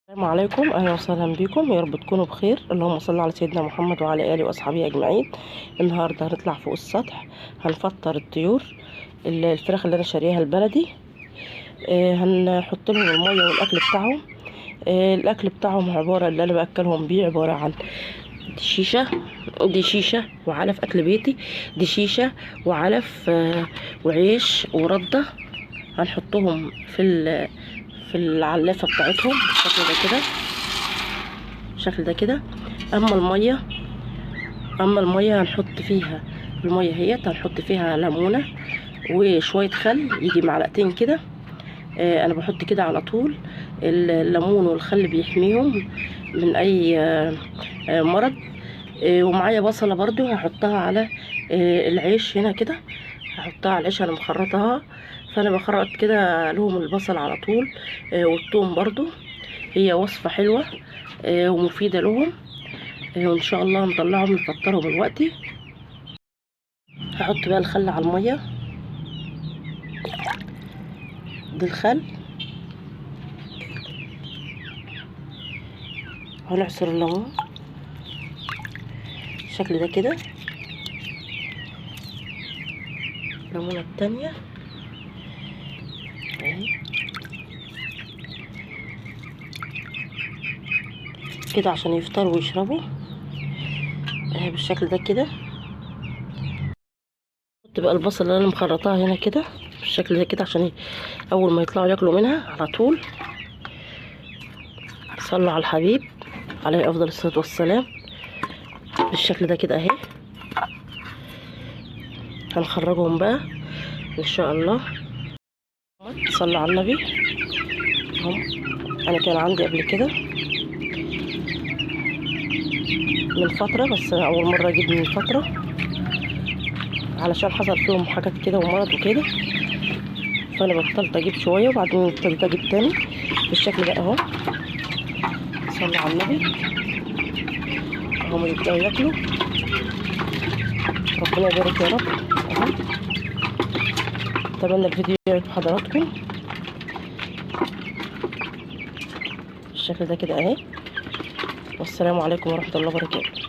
السلام عليكم، اهلا وسهلا بكم. يا رب تكونوا بخير. اللهم صل على سيدنا محمد وعلى اله واصحابه اجمعين. النهارده هنطلع فوق السطح، هنفطر الطيور. الفراخ اللي انا شاريها البلدي. هنحط لهم الميه والاكل بتاعهم. الاكل بتاعهم عباره اللي انا باكلهم بيه عباره عن دي شيشه وعلف اكل بيتي. دي شيشه وعلف وعيش ورده. هنحطهم في العلافه بتاعتهم بالشكل ده كده. اما الميه هنحط فيها هنحط فيها ليمونه وشويه خل، يجي معلقتين كده. انا بحط كده على طول. الليمون والخل بيحميهم من اي مرض. ومعايا بصله برضو هحطها على العيش هنا كده. هحطها على العيش، انا مخرطها، فانا بخرط كده لهم البصل على طول. والثوم برضو. هي وصفه حلوه ومفيده لهم. وان شاء الله نطلعهم نفطرهم دلوقتي. هحط بقى الخل على الميه. ده الخل. هنعصر الليمون بالشكل ده كده. الليمونه التانية اهي كده عشان يفطروا ويشربوا اهي بالشكل ده كده. احط بقى البصل اللي انا مخرطاها هنا كده بالشكل ده كده، عشان اول ما يطلعوا ياكلوا منها على طول. صلوا على الحبيب عليه افضل الصلاه والسلام. بالشكل ده كده اهي. هنخرجهم بقى ان شاء الله. صلوا على النبي. انا كان عندي قبل كده من فتره، بس أنا اول مره اجيب من فتره علشان حصل فيهم حاجات كده ومرض وكده، فانا بطلت اجيب شويه وبعدين ابتديت اجيب تاني بالشكل ده اهو. صلوا على النبي. هم يبداوا ياكلوا. ربنا يبارك يا رب اهو. اتمنى الفيديو يعجب حضراتكم بالشكل ده كده اهي. والسلام عليكم ورحمه الله وبركاته.